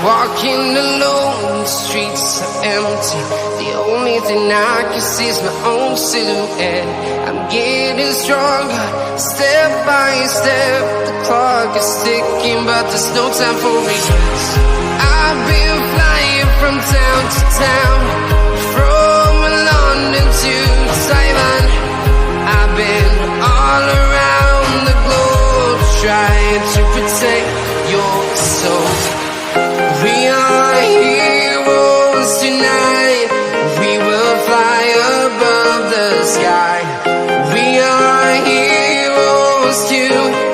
walking alone, the streets are empty. The only thing I can see is my own silhouette. I'm getting stronger, step by step. The clock is ticking, but there's no time for regrets. I've been flying from town to town, from London to Taiwan. I've been all around the globe, trying to protect your soul. We are heroes tonight. We will fly above the sky. We are heroes tonight.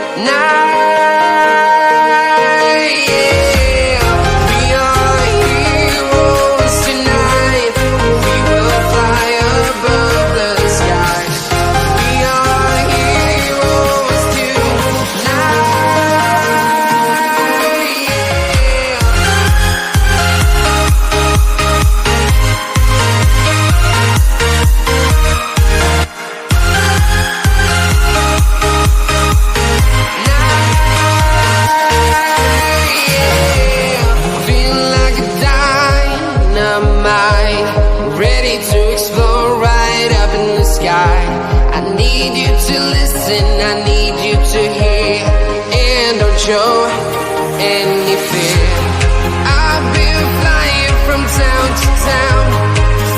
Show any fear. I've been flying from town to town,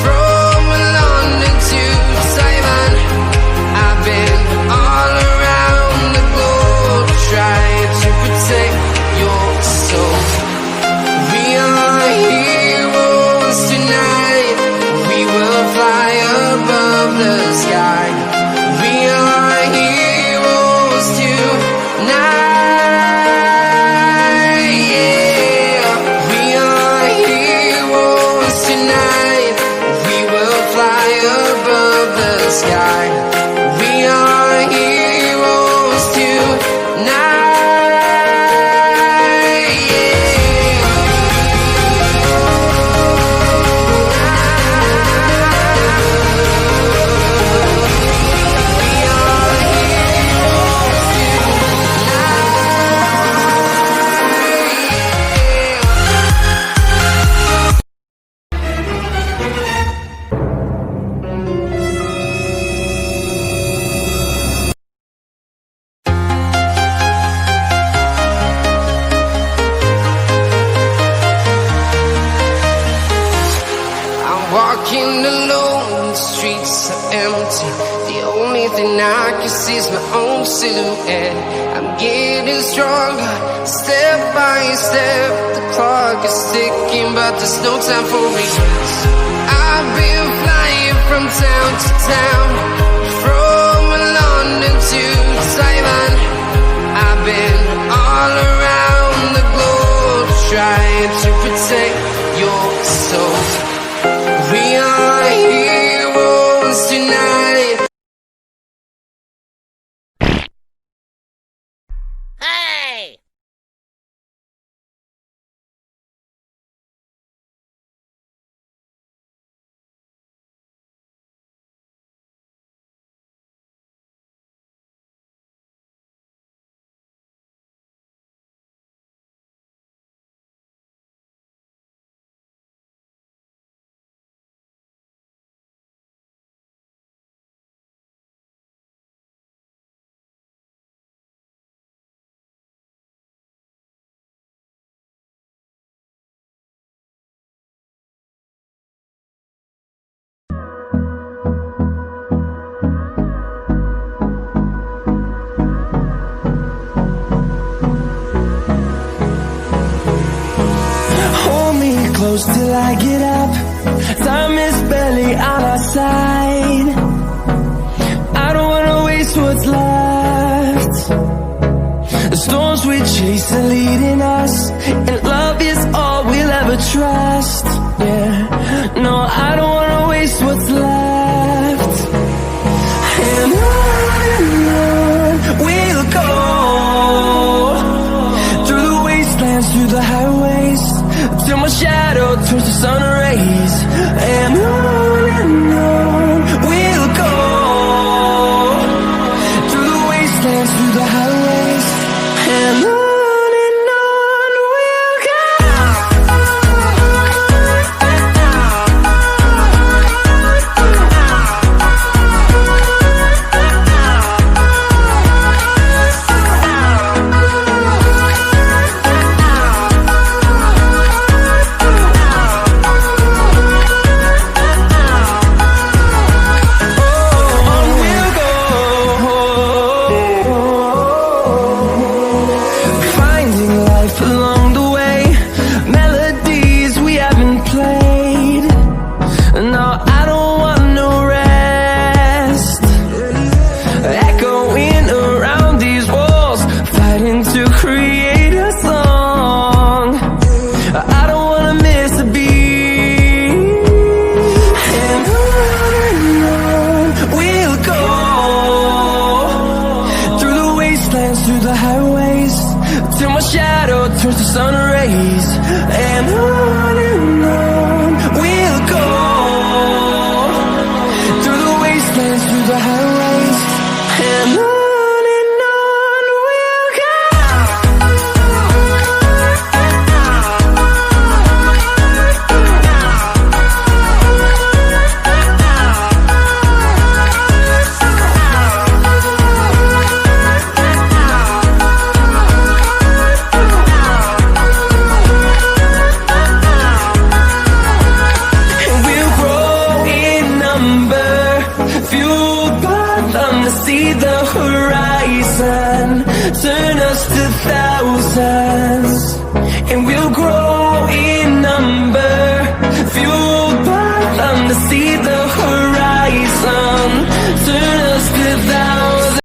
from London to Taiwan. I've been all around the globe, trying to protect your soul. We are heroes tonight. We will fly above the sky. We are heroes tonight. Walking alone, the streets are empty. The only thing I can see is my own silhouette. I'm getting stronger, step by step. The clock is ticking, but there's no time for regrets. I've been flying from town to town, from London to Taiwan. I've been all around the globe, trying to protect your soul. We are heroes tonight. Hey! Close till I get up. Time is barely on our side. I don't wanna waste what's left. The storms we chase are leading us, and love is all we'll ever trust. Yeah, no, I don't wanna waste what's left. And on we'll go, through the wastelands, through the highways, till my shadow turns to sun rays. And on we'll go, through the wastelands, through the highways. And on we'll go. sun rays, and on we'll go, through the wastelands, through the highways, and on we'll go. See the horizon, turn us to thousands, and we'll grow